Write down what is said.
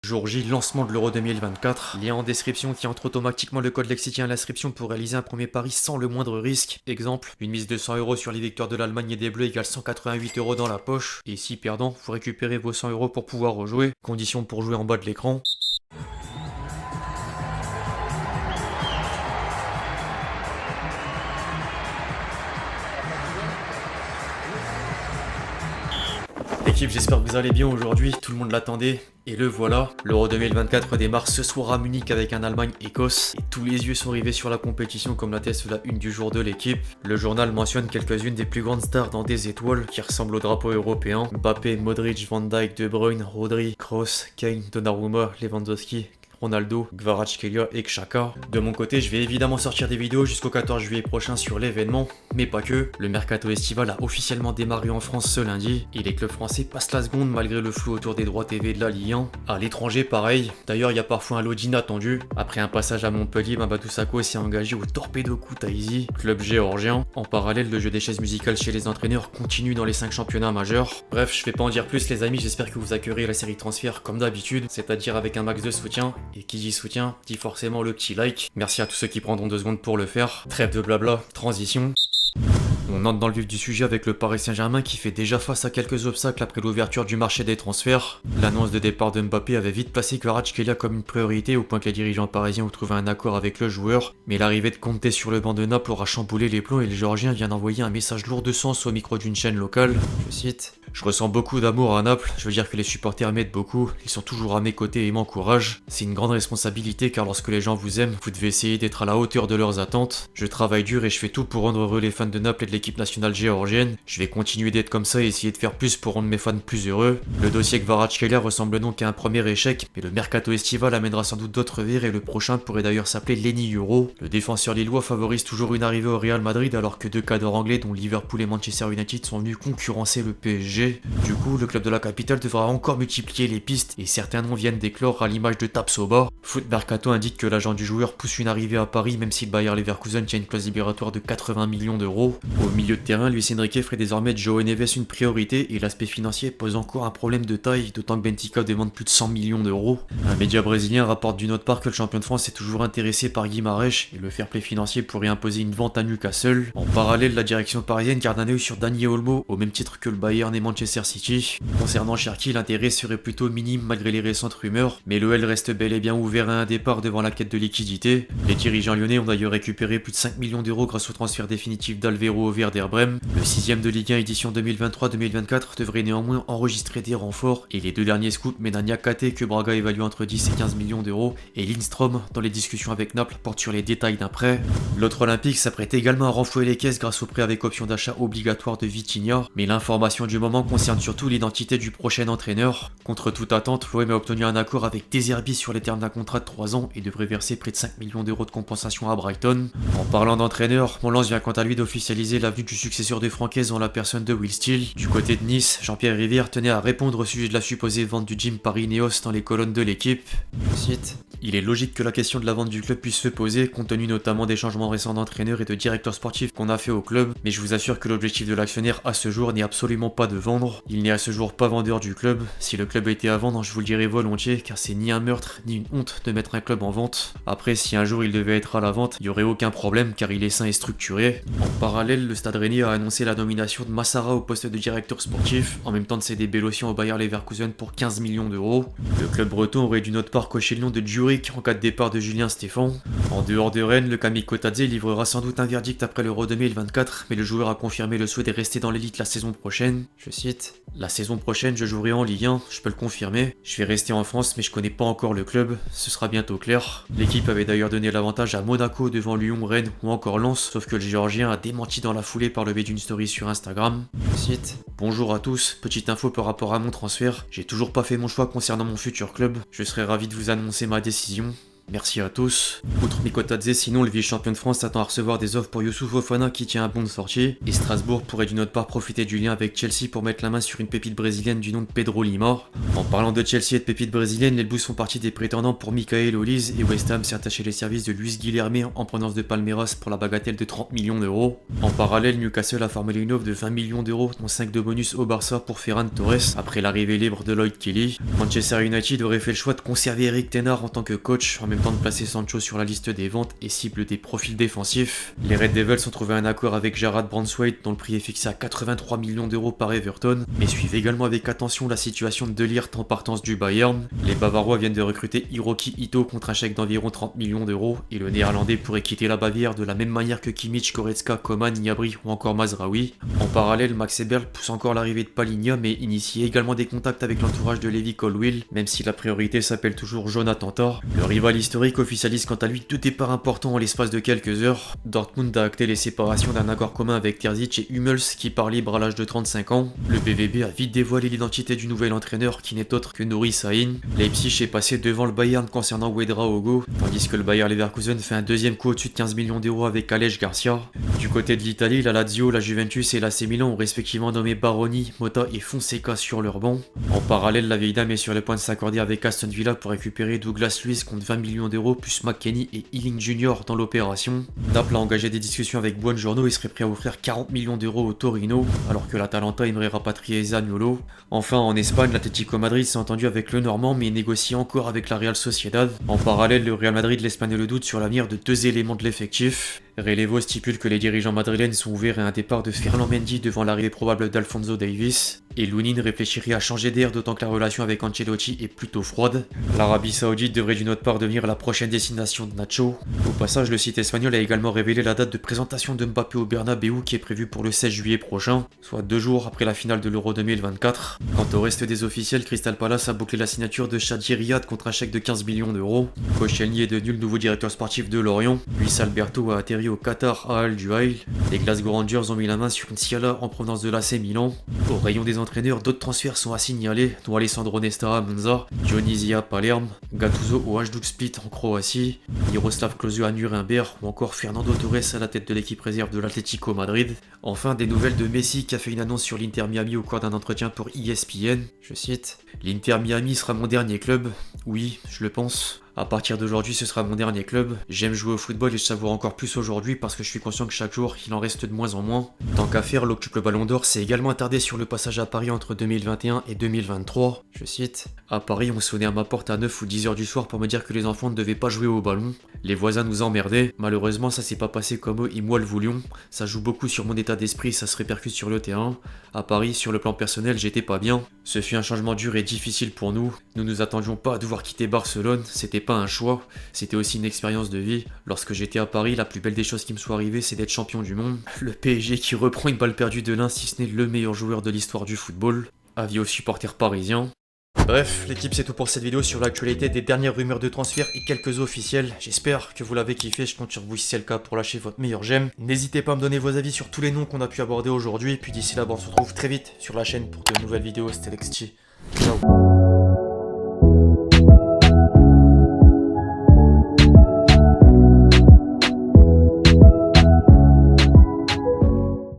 Jour J, lancement de l'Euro 2024. Lien en description qui entre automatiquement le code lexicien à l'inscription pour réaliser un premier pari sans le moindre risque. Exemple, une mise de 100 € sur les victoires de l'Allemagne et des Bleus égale 188 € dans la poche. Et si perdant, vous récupérez vos 100 € pour pouvoir rejouer. Conditions pour jouer en bas de l'écran. L'équipe, j'espère que vous allez bien aujourd'hui, tout le monde l'attendait, et le voilà. L'Euro 2024 démarre ce soir à Munich avec un Allemagne-Écosse, et tous les yeux sont rivés sur la compétition comme l'atteste la une du jour de l'équipe. Le journal mentionne quelques-unes des plus grandes stars dans des étoiles qui ressemblent au drapeau européen. Mbappé, Modric, Van Dijk, De Bruyne, Rodri, Kroos, Kane, Donnarumma, Lewandowski, Ronaldo, Kvaratskhelia et Xhaka. De mon côté, je vais évidemment sortir des vidéos jusqu'au 14 juillet prochain sur l'événement, mais pas que. Le mercato estival a officiellement démarré en France ce lundi, et les clubs français passent la seconde malgré le flou autour des droits TV de la Ligue 1. À l'étranger, pareil. D'ailleurs, il y a parfois un lot inattendu. Après un passage à Montpellier, Mamadou Sakho s'est engagé au Torpedo Kutaisi, club géorgien. En parallèle, le jeu des chaises musicales chez les entraîneurs continue dans les 5 championnats majeurs. Bref, je vais pas en dire plus les amis, j'espère que vous accueillerez la série transfert comme d'habitude, c'est-à-dire avec un max de soutien. Et qui dit soutien, dit forcément le petit like. Merci à tous ceux qui prendront 2 secondes pour le faire. Trêve de blabla, transition. On entre dans le vif du sujet avec le Paris Saint-Germain qui fait déjà face à quelques obstacles après l'ouverture du marché des transferts. L'annonce de départ de Mbappé avait vite placé Kvaratskhelia comme une priorité au point que les dirigeants parisiens ont trouvé un accord avec le joueur. Mais l'arrivée de Conte sur le banc de Naples aura chamboulé les plans et le Géorgien vient d'envoyer un message lourd de sens au micro d'une chaîne locale. Je cite: je ressens beaucoup d'amour à Naples, je veux dire que les supporters m'aident beaucoup, ils sont toujours à mes côtés et m'encouragent. C'est une grande responsabilité car lorsque les gens vous aiment, vous devez essayer d'être à la hauteur de leurs attentes. Je travaille dur et je fais tout pour rendre heureux les fans de Naples et de l'équipe nationale géorgienne. Je vais continuer d'être comme ça et essayer de faire plus pour rendre mes fans plus heureux. Le dossier Kvaratskhelia ressemble donc à un premier échec, mais le mercato estival amènera sans doute d'autres rires et le prochain pourrait d'ailleurs s'appeler Lenny Euro. Le défenseur lillois favorise toujours une arrivée au Real Madrid alors que 2 cadors anglais dont Liverpool et Manchester United sont venus concurrencer le PSG. Du coup, le club de la capitale devra encore multiplier les pistes et certains noms viennent d'éclore à l'image de Tapsoba. Foot Mercato indique que l'agent du joueur pousse une arrivée à Paris même si le Bayer Leverkusen tient une clause libératoire de 80 millions d'euros. Au milieu de terrain, Luis Enrique ferait désormais de João Neves une priorité et l'aspect financier pose encore un problème de taille, d'autant que Benfica demande plus de 100 millions d'euros. Un média brésilien rapporte d'une autre part que le champion de France est toujours intéressé par Guimarães et le fair play financier pourrait imposer une vente à Newcastle. En parallèle, la direction parisienne garde un œil sur Dani Olmo au même titre que le Bayern et Manchester City. Concernant Cherki, l'intérêt serait plutôt minime malgré les récentes rumeurs, mais l'OL reste bel et bien ouvert à un départ devant la quête de liquidité. Les dirigeants lyonnais ont d'ailleurs récupéré plus de 5 millions d'euros grâce au transfert définitif d'Alvero au Werder Brême. Le 6ème de Ligue 1 édition 2023-2024 devrait néanmoins enregistrer des renforts, et les 2 derniers scouts mènent à Niakate que Braga évalue entre 10 et 15 millions d'euros, et Lindstrom dans les discussions avec Naples porte sur les détails d'un prêt. L'autre Olympique s'apprête également à renflouer les caisses grâce au prêt avec option d'achat obligatoire de Vitinha, mais l'information du moment concerne surtout l'identité du prochain entraîneur. Contre toute attente, l'OM a obtenu un accord avec De Zerbi sur les termes d'un contrat de 3 ans et devrait verser près de 5 millions d'euros de compensation à Brighton. En parlant d'entraîneur, Montlens vient quant à lui d'officialiser l'avenue du successeur de Francaise dans la personne de Will Steele. Du côté de Nice, Jean-Pierre Rivière tenait à répondre au sujet de la supposée vente du gym Paris-Néos dans les colonnes de l'équipe. Je cite: il est logique que la question de la vente du club puisse se poser, compte tenu notamment des changements récents d'entraîneurs et de directeurs sportifs qu'on a fait au club, mais je vous assure que l'objectif de l'actionnaire à ce jour n'est absolument pas de vendre. Il n'est à ce jour pas vendeur du club. Si le club était à vendre, je vous le dirais volontiers, car c'est ni un meurtre ni une honte de mettre un club en vente. Après, si un jour il devait être à la vente, il n'y aurait aucun problème car il est sain et structuré. En parallèle, le Stade Rennais a annoncé la nomination de Massara au poste de directeur sportif, en même temps de céder Bélocian au Bayer Leverkusen pour 15 millions d'euros. Le club breton aurait d'une autre part coché le nom de Djuric en cas de départ de Julien Stéphan. En dehors de Rennes, le Kamikotadze livrera sans doute un verdict après l'Euro 2024, mais le joueur a confirmé le souhait de rester dans l'élite la saison prochaine. Je cite: la saison prochaine, je jouerai en Ligue 1, je peux le confirmer. Je vais rester en France, mais je connais pas encore le club, ce sera bientôt clair. L'équipe avait d'ailleurs donné l'avantage à Monaco devant Lyon, Rennes ou encore Lens, sauf que le Géorgien a démenti dans la foulée par le biais d'une story sur Instagram. Je cite: bonjour à tous, petite info par rapport à mon transfert, j'ai toujours pas fait mon choix concernant mon futur club, je serais ravi de vous annoncer ma décision. Merci à tous. Outre Mikotadze, sinon le vice-champion de France s'attend à recevoir des offres pour Youssouf Fofana qui tient un bon de sortie. Et Strasbourg pourrait d'une autre part profiter du lien avec Chelsea pour mettre la main sur une pépite brésilienne du nom de Pedro Lima. En parlant de Chelsea et de pépites brésiliennes, les Blues font partie des prétendants pour Michael Olise et West Ham s'est attaché les services de Luis Guilherme en provenance de Palmeiras pour la bagatelle de 30 millions d'euros. En parallèle, Newcastle a formé une offre de 20 millions d'euros dont 5 de bonus au Barça pour Ferran Torres après l'arrivée libre de Lloyd Kelly. Manchester United aurait fait le choix de conserver Eric Ten Hag en tant que coach, en même temps de placer Sancho sur la liste des ventes et cible des profils défensifs. Les Red Devils ont trouvé un accord avec Jarrad Braithwaite dont le prix est fixé à 83 millions d'euros par Everton, mais suivent également avec attention la situation de De Ligt en partance du Bayern. Les Bavarois viennent de recruter Hiroki Ito contre un chèque d'environ 30 millions d'euros et le Néerlandais pourrait quitter la Bavière de la même manière que Kimmich, Goretzka, Coman, Gnabry ou encore Mazraoui. En parallèle, Max Eberl pousse encore l'arrivée de Palhinha mais initie également des contacts avec l'entourage de Levi Colwill, même si la priorité s'appelle toujours Jonathan Tah. Le rival historique officialise quant à lui deux départs importants en l'espace de quelques heures. Dortmund a acté les séparations d'un accord commun avec Terzic et Hummels qui part libre à l'âge de 35 ans. Le BVB a vite dévoilé l'identité du nouvel entraîneur qui n'est autre que Nuri Sahin. Leipzig est passé devant le Bayern concernant Ouedraogo, tandis que le Bayer Leverkusen fait un deuxième coup au-dessus de 15 millions d'euros avec Alej Garcia. Du côté de l'Italie, la Lazio, la Juventus et l'AC Milan ont respectivement nommé Baroni, Motta et Fonseca sur leur banc. En parallèle, la vieille dame est sur le point de s'accorder avec Aston Villa pour récupérer Douglas Luiz contre 20 millions d'euros plus McKennie et Ealing Jr. dans l'opération. Naples a engagé des discussions avec Buongiorno et serait prêt à offrir 40 millions d'euros au Torino, alors que l'Atalanta aimerait rapatrier Zaniolo. Enfin, en Espagne, l'Atlético Madrid s'est entendu avec le Normand mais négocie encore avec la Real Sociedad. En parallèle, le Real Madrid laisse planer le doute sur l'avenir de deux éléments de l'effectif. Relevo stipule que les dirigeants madrilènes sont ouverts à un départ de Ferland Mendy devant l'arrivée probable d'Alphonso Davies, et Lunin réfléchirait à changer d'air d'autant que la relation avec Ancelotti est plutôt froide. L'Arabie Saoudite devrait d'une autre part devenir la prochaine destination de Nacho. Au passage, le site espagnol a également révélé la date de présentation de Mbappé au Bernabéu qui est prévue pour le 16 juillet prochain, soit 2 jours après la finale de l'Euro 2024. Quant au reste des officiels, Crystal Palace a bouclé la signature de Shadi Riyad contre un chèque de 15 millions d'euros. Koscielny est devenu le nouveau directeur sportif de Lorient. Luis Alberto a atterri au Qatar à Al Juhail. Les Glasgow Rangers ont mis la main sur une Siala en provenance de l'AC Milan. Au rayon des entraîneurs, d'autres transferts sont à signaler, dont Alessandro Nesta à Monza, Dionisia à Palerme, Gattuso au Hajduk Split en Croatie, Miroslav Klose à Nuremberg ou encore Fernando Torres à la tête de l'équipe réserve de l'Atlético Madrid. Enfin, des nouvelles de Messi qui a fait une annonce sur l'Inter Miami au cours d'un entretien pour ESPN. Je cite: "L'Inter Miami sera mon dernier club. Oui, je le pense. À partir d'aujourd'hui, ce sera mon dernier club. J'aime jouer au football et je savoure encore plus aujourd'hui parce que je suis conscient que chaque jour, il en reste de moins en moins. Tant qu'à faire, l'occupe le Ballon d'Or s'est également attardé sur le passage à Paris entre 2021 et 2023. Je cite: "À Paris, on sonnait à ma porte à 9 ou 10 heures du soir pour me dire que les enfants ne devaient pas jouer au ballon. Les voisins nous emmerdaient. Malheureusement, ça s'est pas passé comme eux et moi le voulions. Ça joue beaucoup sur mon état d'esprit, ça se répercute sur le terrain. À Paris, sur le plan personnel, j'étais pas bien. Ce fut un changement dur et difficile pour nous. Nous nous attendions pas à devoir quitter Barcelone, c'était pas un choix, c'était aussi une expérience de vie. Lorsque j'étais à Paris, la plus belle des choses qui me soit arrivée, c'est d'être champion du monde. Le PSG qui reprend une balle perdue de l'un, si ce n'est le meilleur joueur de l'histoire du football. Avis aux supporters parisiens." Bref, l'équipe, c'est tout pour cette vidéo sur l'actualité des dernières rumeurs de transfert et quelques officiels. J'espère que vous l'avez kiffé, je compte sur vous si c'est le cas pour lâcher votre meilleur j'aime. N'hésitez pas à me donner vos avis sur tous les noms qu'on a pu aborder aujourd'hui, puis d'ici là, on se retrouve très vite sur la chaîne pour de nouvelles vidéos. C'était Lexti. Ciao.